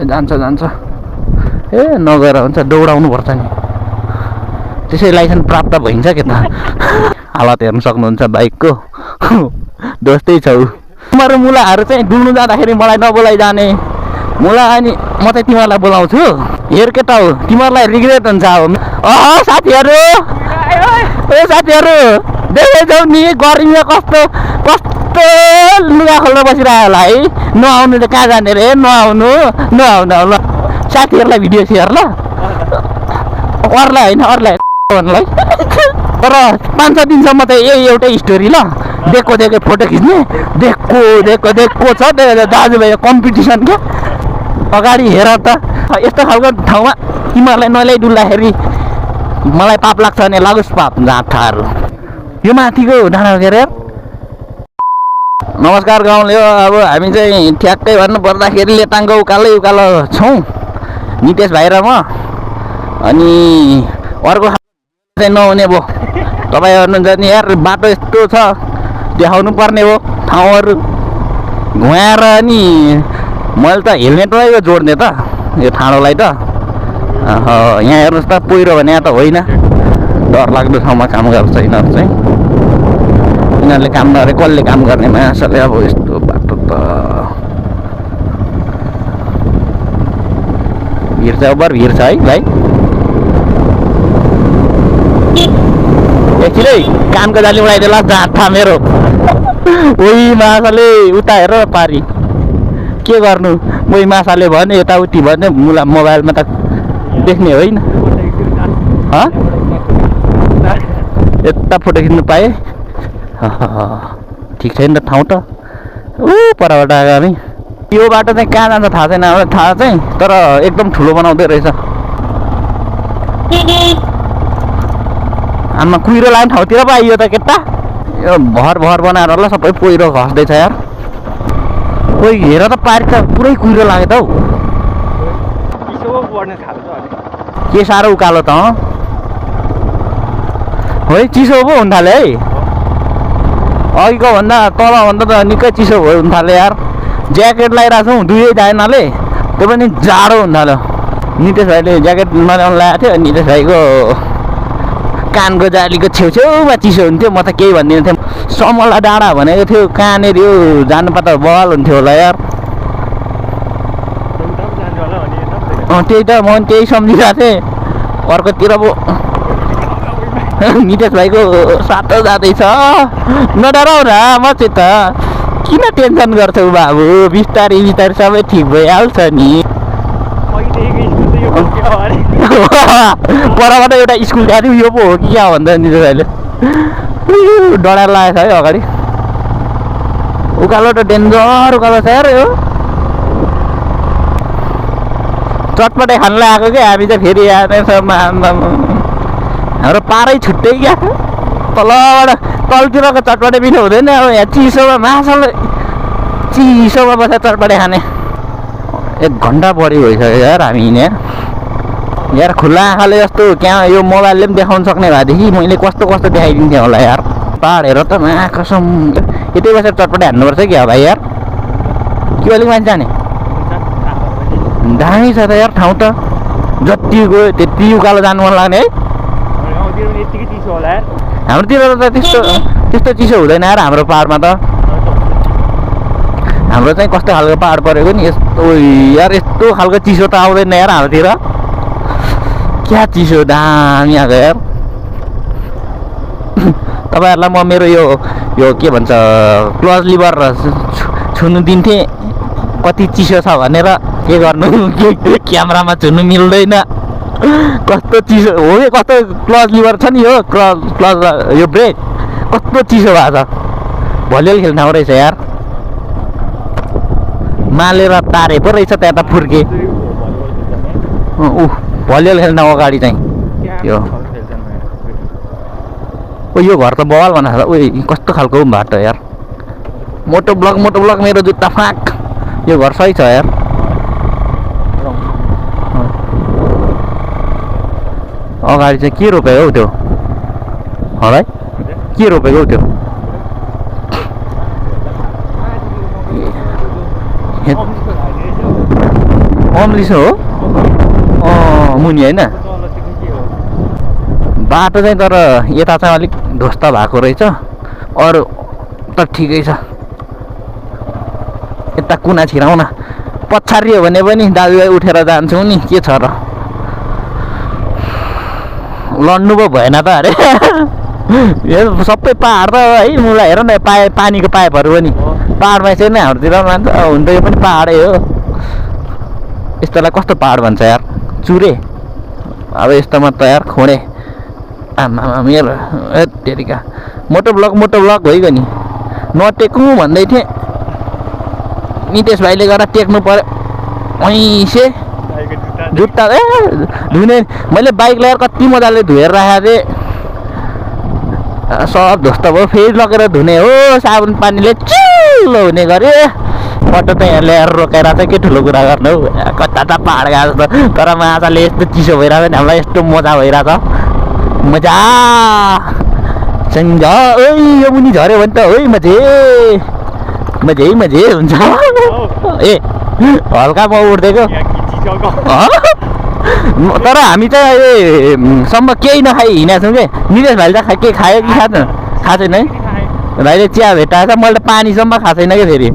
जान्छ जान्छ ए नगएर हुन्छ दौडाउनु पर्छ नि त्यसै लाइसेन्स प्राप्त भइन्छ के त हालत हेर्न सक्नुहुन्छ बाइकको दोस्तै छौ तिम्रो मुलाहरू चाहिँ डुल्नु जाँदाखेरि मलाई नबोलाइ जाने मुला अनि म चाहिँ तिमीहरूलाई बोलाउँछु हेर के त हो तिमीहरूलाई रिग्रेट हुन्छ अब साथीहरू ए साथीहरू देख्दैछौ नि गर्मीमा कस्तो कस्तो लुगा खोल्न बसिरह्यो होला है नआउनु त कहाँ जाने रे नआउनु ल साथीहरूलाई भिडियो सेयर ल अरूलाई होइन अरूलाई भन्नुलाई तर 5-6 दिनसम्म त यही एउटै स्टोरी ल देखो फोटो खिच्ने देखो छ दाजुभाइ कम्पिटिसन क्या अगाडि हेर त यस्तो खालको ठाउँमा तिमीहरूलाई नल्याइ डुल्दाखेरि मलाई पाप लाग्छ भने लागोस् पाप जाँठाहरू यो माथिको डाँडा के अरे नमस्कार गाउँले हो अब हामी चाहिँ ठ्याक्कै भन्नु पर्दाखेरि लेटाङको उकालो छौँ नितेश भाइ र म अनि अर्को चाहिँ नहुने भयो तपाईँ हेर्नुहुन्छ नि यार बाटो यस्तो छ देखाउनु पर्ने हो ठाउँहरू घुमाएर नि मैले त हेलमेटमै यो जोड्ने त यो ठाडोलाई त यहाँ हेर्नुहोस् त पहिरो भने यहाँ त होइन डरलाग्दो ठाउँमा काम गर्छ यिनीहरू चाहिँ यिनीहरूले काम नगरे कसले काम गर्ने मान्छेले अब यस्तो बाटो त भिड छ ओभर भिड छ है भाइ एकछिनै कानको जाली उडाइदिएला जाँठा मेरो ओइ माछाले उता हेर पारी के गर्नु ओइ माछाले भन्यो यताउति भन्यो मोबाइलमा त देख्ने होइन यता फोटो खिच्नु पाएँ ठिक छैन त ठाउँ त परबाट आगामी यो बाटो चाहिँ कहाँ जान्छ थाहा छैन थाहा चाहिँ तर एकदम ठुलो बनाउँदै रहेछ आमा कुहिरो लाग्ने ठाउँतिर पो आइयो त केटा यो भर बनाएर होला सबै पहिरो खस्दैछ यार कोही हेर त पारी त पुरै कुहिरो लाग्यो त हौ के साह्रो उकालो त है चिसो पो हुन थाल्यो है अघिको भन्दा तलभन्दा त निकै चिसो भयो हुन थाल्यो यार ज्याकेट लगाइरहेको छौँ दुवैजनाले त्यो पनि जाडो हुन थाल्यो नितेश भाइले ज्याकेट नल्याउनु लगाएको थियो नितेश भाइको कानको जालीको छेउछेउमा चिसो हुन्थ्यो म त केही भन्दिनँ थिएँ समला डाँडा भनेको थियो कहाँनिर यो जानु पर्दा बल हुन्थ्यो होला यार त्यही त म त्यही सम्झिरहेको थिएँ अर्कोतिर पो नितेश भाइको सातो जाँदैछ नडराउ न मसित किन टेन्सन गर्छौ बाबु बिस्तारै सबै ठिक भइहाल्छ नि परबाट एउटा स्कुल गएको यो पो हो कि क्या भन्दा नितेश भाइले डराएर लागेको छ है अगाडि उकालो त डेन्जर उकालो छ यार यो चटपटे खानलाई आएको क्या हामी चाहिँ फेरि हाम्रो पारै छुट्टै क्या तलबाट तलतिरको चटपटे पिठो हुँदैन अब यहाँ चिसोमा माछाले चिसोमा बसेर चटपटे खाने 1 घन्टा बढी भइसक्यो यार हामी हिँडेर यार खुल्ला आँखाले जस्तो त्यहाँ यो मोबाइलले पनि देखाउन सक्ने भएदेखि मैले कस्तो देखाइदिन्थेँ होला यार पाहाड हेर त कसम यतै बसेर चटपटे हान्नुपर्छ क्या भाइ यार के अलिक मान्छे जाने दामी छ त यार ठाउँ त जति गयो त्यति उकालो जानु मन लाग्ने है हाम्रोतिर त त्यस्तो चिसो हुँदैन यार हाम्रो पाहाडमा त हाम्रो चाहिँ कस्तो खालको पाहाड परेको नि यस्तो यार यस्तो खालको चिसो त आउँदैन यार हाम्रोतिर क्या चिसो दामी आएको यार तपाईँहरूलाई म मेरो यो के भन्छ क्लज लिभर छुनु दिन्थेँ कति चिसो छ भनेर के गर्नु क्यामेरामा छुनु मिल्दैन कस्तो चिसो हो यो कस्तो क्लज लिभर छ नि यो क्लज यो ब्रेक कस्तो चिसो भएको छ भलिबल खेल्न ठाउँ रहेछ यार मालेर तारे पो रहेछ त्यहाँ त फुर्के भलिबल खेल्न अगाडि चाहिँ यो घर त बवाल बनाएको छ कस्तो खालको बाटो यार मोटो ब्लक मेरो जुत्ता फाक यो घर सही छ यार अगाडि चाहिँ के रोपेको हौ त्यो होला के रोपेको हौ त्यो अम्लिसो हो मुनि होइन बाटो चाहिँ तर यता चाहिँ अलिक ध्वस्त भएको रहेछ अरू त ठिकै छ यता कुना छिराउन पछाडि हो भने पनि दाजुभाइ उठेर जान्छौँ नि के छ र लड्नु पो भएन त अरे सबै पहाड त है मलाई हेर न पानीको पाइपहरू पनि पहाडमा यसरी नै हाम्रोतिर मान्छ हुन त यो पनि पहाडै हो यस्तोलाई कस्तो पहाड भन्छ यार चुरे अब यस्तोमा त यार खोडे आमा मेरो तेरिका मोटो ब्लक भइगयो नि नटेक्नु भन्दै थिएँ नितेश भाइले गरेर टेक्नु पर्यो ऐसे जुत्ता धुने मैले बाइक लगाएर कति मजाले धोएर राखेको थिएँ सब ध्वस्त भयो फेरि लगेर धुने हो साबुन पानीले चिल्लो हुने गरे बटो त यहाँ ल्याएर रोकेर चाहिँ के ठुलो कुरा गर्नु हौ कता त पहाड गएको जस्तो तर माछाले यस्तो चिसो भइरहेको छ हामीलाई यस्तो मजा भइरहेको छ मजा सन्ज ओइ यो मुनि झऱ्यो भने त ओइ मजे हुन्छ ए हल्का म उठ्दिएको तर हामी चाहिँ सम्म केही नखाइ हिँडेको छौँ कि नितेश भाइले त के खायो कि खाएको छैन है भाइले चिया भेटाएछ मैले पानीसम्म खाएको छैन कि फेरि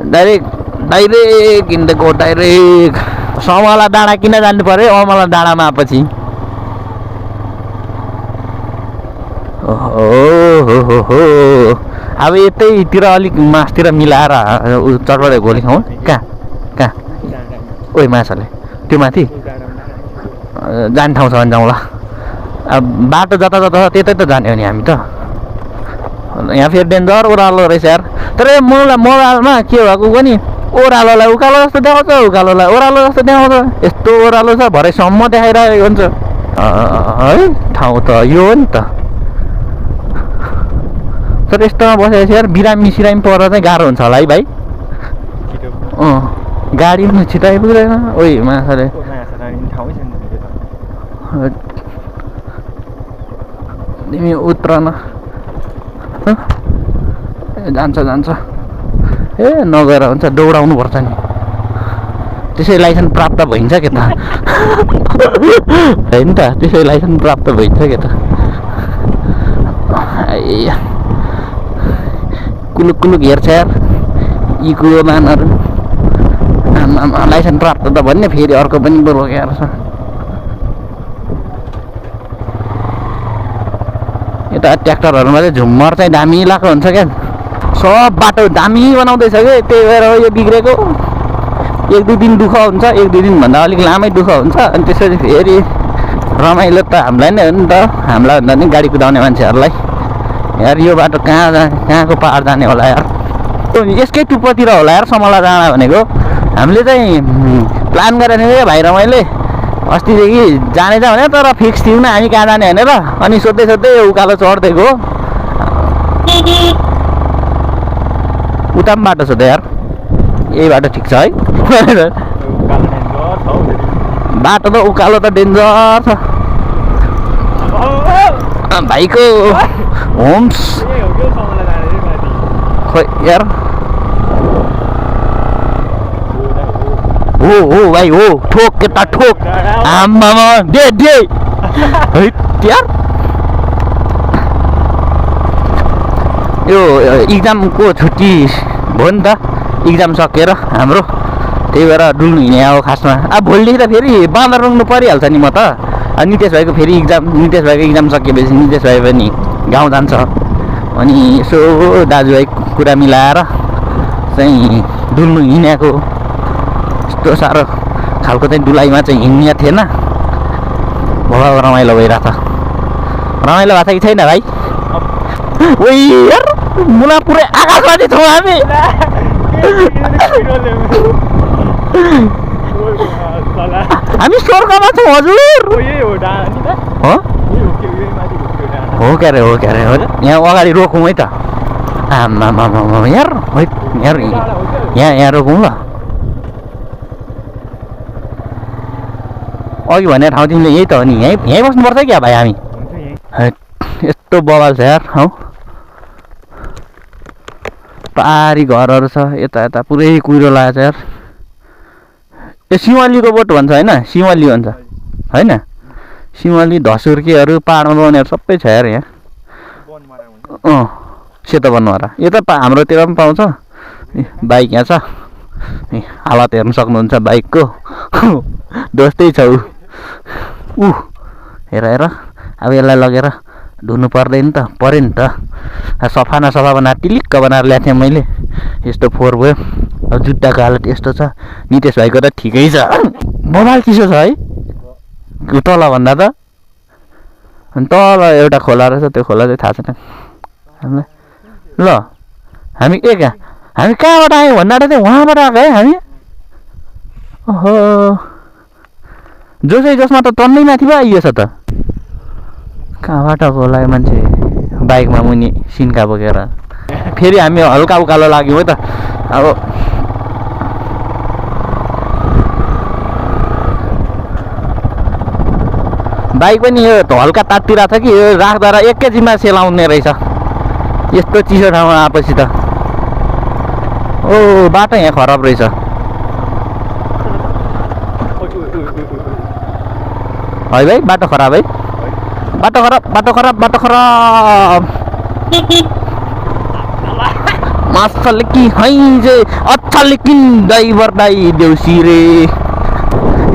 डाइरेक्ट हिँडेको डाइरेक्ट समला डाँडा किन जानु पर्यो अमला डाँडामा आएपछि ओहो अब यतैतिर अलिक मासतिर मिलाएर चटपटे गोली खाउँ कहाँ ओइ माछाले त्यो माथि जाने ठाउँ छ भने जाउँला अब बाटो जता त्यतै त जाने हो नि हामी त यहाँ फेरि डेन्जर ओह्रालो रहेछ यार तर मोबाइलमा के भएको पनि ओह्रालोलाई उकालो जस्तो देखाउँछ उकालोलाई ओह्रालो जस्तो देखाउँछ यस्तो ओह्रालो छ भरेसम्म देखाइरहेको हुन्छ है ठाउँ त यो हो नि त तर यस्तोमा बसेपछि यार बिरामी सिरामी पर्दा चाहिँ गाह्रो हुन्छ होला है भाइ गाडी पनि छिटो आइपुग्दैन ओइ माछाले तिमी उत्र न जान्छ ए नगएर हुन्छ दौडाउनु पर्छ नि त्यसै लाइसेन्स प्राप्त भइन्छ के त होइन त त्यसै लाइसेन्स प्राप्त भइन्छ के त कुलुक हेर्छ यार यीको मानहरू लाइसेन्स प्राप्त त भन्ने फेरि अर्को पनि रोकेर छ यता ट्र्याक्टरहरूमा चाहिँ झुम्मर चाहिँ दामी लगाएको हुन्छ क्या सब बाटो दामी बनाउँदैछ कि त्यही भएर यो बिग्रेको एक दुई दिन दुःख हुन्छ एक दुई दिनभन्दा अलिक लामै दुःख हुन्छ अनि त्यसपछि फेरि रमाइलो त हामीलाई नै हो नि त हामीलाई भन्दा नि गाडी कुदाउने मान्छेहरूलाई यार यो बाटो कहाँको पहाड जाने होला यार यसकै टुप्पोतिर होला यार समला जाँदा भनेको हामीले चाहिँ प्लान गरेको थियौँ भाइ र मैले अस्तिदेखि जाने भने तर फिक्स थियौँ न हामी कहाँ जाने भनेर अनि सोध्दै उकालो चढ्दिएको उता पनि बाटो छ त यार यही बाटो ठिक छ है बाटो त उकालो त डेन्जर छ भाइको होम्स खोइ यार हो भाइ हो ठोक केटा ठोक आमामा दे यार यो इक्जामको छुट्टी भयो नि त इक्जाम सकेर हाम्रो त्यही भएर डुल्नु हिँडे अब खासमा अब भोलिदेखि त फेरि बाँदर रुङ्नु परिहाल्छ नि म त नितेश भाइको फेरि नितेश भाइको इक्जाम सकेपछि नितेश भाइ पनि गाउँ जान्छ अनि यसो दाजुभाइ कुरा मिलाएर चाहिँ डुल्नु हिँडेको यस्तो साह्रो खालको चाहिँ डुलाइमा चाहिँ हिँड्ने थिएन बहुत रमाइलो भइरहेको छ रमाइलो भएको छ कि छैन भाइ ओइ यार मुला पुरै आकाशमा छौँ हामी हामी स्वर्गमा छौँ हजुर हो क्या अरे हो यहाँ अगाडि रोकौँ है त आमामा यार यहाँ रोकौँ ल अघि भने ठाउँ तिमीले यही त हो नि यहीँ बस्नुपर्छ क्या भाइ हामी यस्तो बवाल छ यार हौ पारी घरहरू छ यता पुरै कुहिरो लागेको छ यार त्यो सिमलीको बोट भन्छ होइन, सिमली भन्छ होइन, सिमली धसुर्केहरू पाहाडमा बनाउनेहरू सबै छ यार यहाँ। सेतो बनमारा यो त हाम्रोतिर पनि पाउँछ। बाइक यहाँ छ, हालत हेर्न सक्नुहुन्छ बाइकको, दोस्तै छ ऊ। हेर हेर, अब यसलाई लगेर धुनु पर्दैन त, पऱ्यो नि त। सफा न सफा बनाएर टिलिक्क बनाएर ल्याएको थिएँ मैले, यस्तो फोहोर भयो। अब जुत्ताको हालत यस्तो छ। नितेश भाइको त ठिकै छ, बबाल चिसो छ है तलभन्दा त। अनि तल एउटा खोला रहेछ, त्यो खोला चाहिँ थाहा छैन हामीलाई। ल हामी हामी कहाँबाट आयौँ भन्दा चाहिँ उहाँबाट आएको है हामी। ओहो, जो चाहिँ जसमा त टन्नै माथि पो आइएछ त। कहाँबाट बोलायो मान्छे बाइकमा मुनि सिन्का बोकेर। फेरि हामी हल्का उकालो लाग्यौँ है त। अब बाइक पनि यो हल्का तात्तिरहेको छ कि यो राख्दा एकैछिनमा सेलाउने रहेछ यस्तो चिसो ठाउँमा आएपछि त। ओ बाटो यहाँ खराब रहेछ। है भाइ बाटो खराब है, बाटो खराब, बाटो खराब, बाटो खराब। मास्टर लेकिन है जे अच्छा लेकिन ड्राइभर दाइ देउसी रे,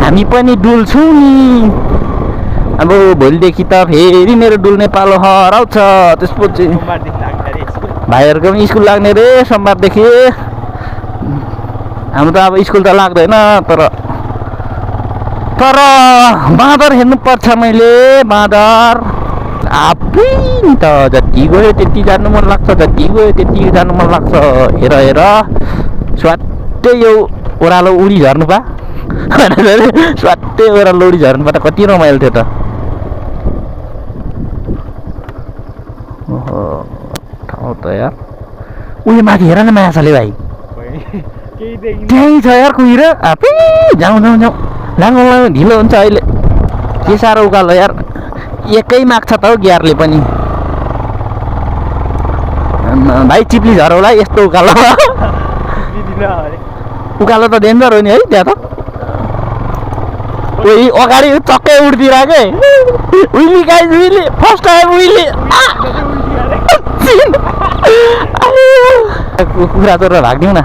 हामी पनि डुल्छौँ नि। अब भोलिदेखि त फेरि मेरो डुल्ने पालो हराउँछ। त्यसपछि भाइहरूको पनि स्कुल लाग्ने रे सोमबारदेखि। हाम्रो त अब स्कुल त लाग्दैन, तर बाँदर हेर्नुपर्छ मैले, बाँदर आफै नि त। जति गयो त्यति जानु मन लाग्छ, जति गयो त्यति जानु मन लाग्छ। हेर हेर स्वाटै यो ओह्रालो उडी झर्नु पा, स्वाटै ओह्रालो उडी झर्नु पा त कति रमाइलो थियो त। ओहो ठाउँ त यार, उयो माथि हेर न माया छले भाइ, त्यहीँ छ यार कुहिर। आफै जाउँ जाउँ जाउँ, लाङो लाङो ढिलो हुन्छ अहिले। के साह्रो उकालो यार, एकै माग्छ त हौ गियरले पनि। भाइ चिप्ली झरौला यस्तो उकालो। उकालो त डेन्जर हो नि है त्यहाँ त। उही अगाडि चक्कै उड्दिरहेको उहिले गाइस, उहिले फर्स्ट टाइम उहिले। कुखुरा चोरेर भाग्यौँ न,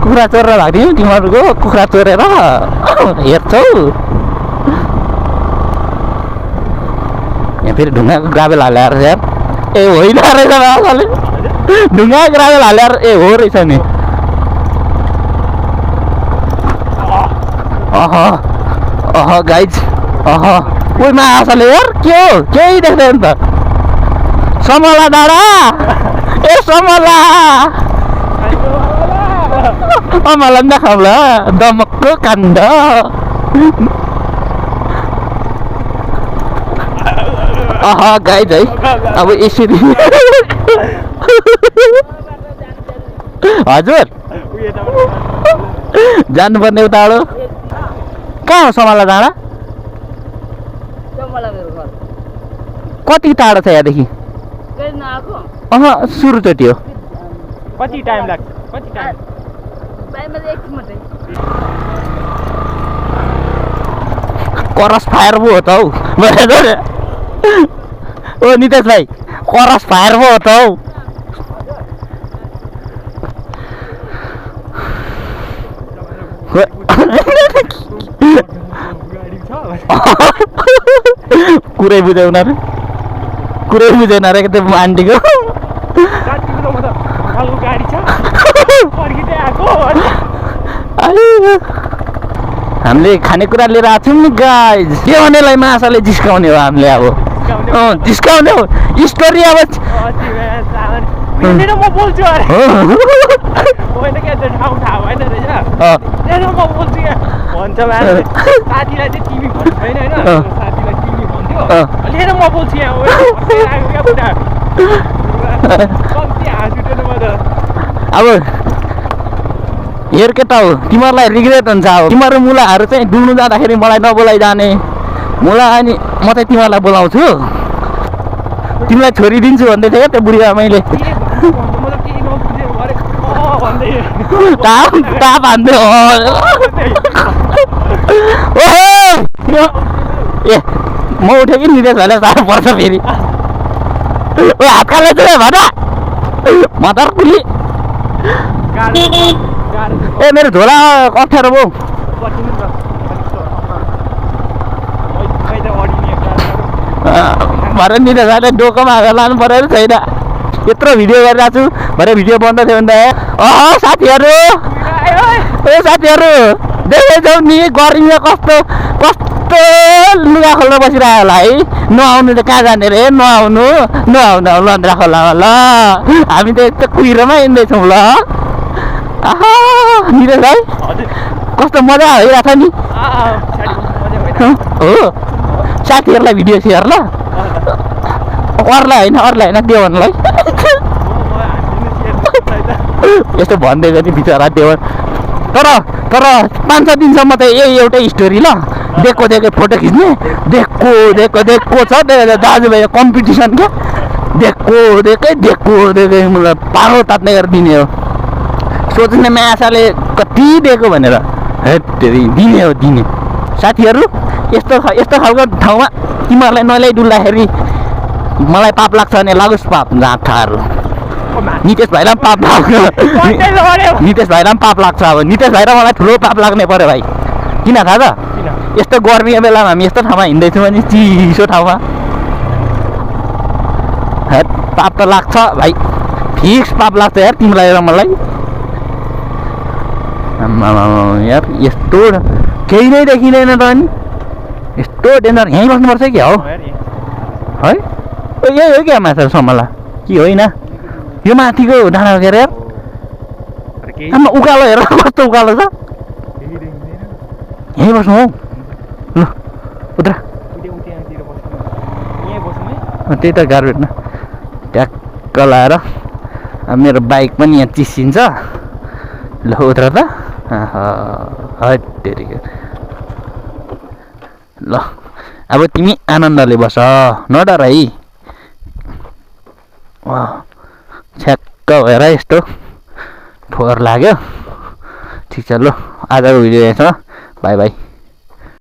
कुखुरा चोरेर भाग्यौँ तिमीहरूको। कुखुरा चोरेर हेर्छौ। यहाँ फेरि ढुङ्गाको ग्राभेल हालेर यार, ए होइन रहेछ बाबाले, ढुङ्गाको ग्राभेल हालेर ए हो रहेछ नि। अह गाइज, उही माछाले यार के हो, केही देख्दैन त। समला डाँडा, ए समला अमला नखाउला दमकको काण्ड। गाइज है, अब यसरी हजुर जानुपर्ने उताडो। कहाँ हो समला डाँडा? कति टाढो छ यहाँदेखि? सुरुचोटि हो। कति टाइम लाग्छ? कति टाइम? करस फायर पो हो त हौ। ओ नितेश भाइ, करस फायर पो हो त हौ। कुरै बुझाउन रे, कुरै बुझेन रे त्यो आन्टीको। हामीले खानेकुरा लिएर आएको छौँ नि गाइज। के भनेलाई माछाले जिस्काउने हो हामीले, अब जिस्काउने हो स्टोरी। अब म बोल्छु अरे होइन क्या, त्यो ठाउँ थाहा भएन रहेछ। म बोल्छु क्या भन्छ मान्छे, साथीलाई चाहिँ टिभी भन्नु छैन होइन, साथीलाई टिभी भन्थ्यो। लिएर म बोल्छु यहाँ क्या बुढा, कम्ती हाँस उठेन म त। अब हेर के त हो, तिमीहरूलाई रिग्रेट हुन्छ। अब तिमीहरू मुलाहरू चाहिँ डुल्नु जाँदाखेरि मलाई नबोलाइ जाने, मुला अनि म चाहिँ तिमीहरूलाई बोलाउँछु, तिमीलाई छोडिदिन्छु भन्दै थियो क्या त्यो बुढी आमैले। ताप हान्दै म उठ्यो कि नितेश भाइलाई साह्रो पर्छ फेरि ओ हात काले चाहिँ भन मदर पुली ए मेरो झोला अप्ठ्यारो भयो भरे नितेश भाइलाई डोकोमा हालेर लानु परेको छैन यत्रो भिडियो गरिरहेको छु भरे भिडियो बन्द थियो भने त साथीहरू ए साथीहरू देख्दैछौ नि गर्मीमा कस्तो कस्तो लुगा खोल्न बसिरहेको होला है नआउनु त कहाँ जाने रे नआउनु लन्द्रा खोलामा ल हामी त यस्तो कुहिरोमा हिँड्दैछौँ ल आहा नितेश भाइ कस्तो मजा भइरहेको छ नि हो साथीहरूलाई भिडियो सेयर ल अरूलाई होइन देवनलाई यस्तो भन्दै गयो बिचरा देवन तर 5-6 दिनसम्म त यही एउटै स्टोरी ल देखो फोटो खिच्ने देखो छ दाजुभाइ कम्पिटिसन क्या देखो मलाई पारो तात्ने गरेर दिने हो सोच्ने माछाले कति दिएको भनेर दिने साथीहरू यस्तो खालको ठाउँमा तिमीहरूलाई नल्याइ डुल्दाखेरि मलाई पाप लाग्छ भने लागोस् पाप जाँठाहरू नितेश भाइलाई पनि पाप लाग्छ नितेश भाइलाई पनि पाप लाग्छ अब नितेश भाइ र मलाई ठुलो पाप लाग्ने पर्यो भाइ किन थाहा छ यस्तो गर्मीको बेलामा हामी यस्तो ठाउँमा हिँड्दैछौँ भने चिसो ठाउँमा पाप त लाग्छ भाइ फिक्स पाप लाग्छ यार तिमीलाई र मलाई यार यस्तो केही नै देखिँदैन त अनि यस्तो डेन्जर यहीँ बस्नुपर्छ कि हो है यही हो क्या माछा समला कि होइन यो माथिको डाँडा के अरे आमा उकालो हेर कस्तो उकालो छ यहीँ बस्नु हौ ल उत्र त्यही त गाह्रो भेट्न ट्याक्क लाएर मेरो बाइक पनि यहाँ चिसिन्छ ल उत्र त हटेरी ल अब तिमी आनन्दले बस नडर है छ्याक्क भएर यस्तो फोहोर लाग्यो ठिक छ ल आजको भिडियो यहाँ छ बाई बाई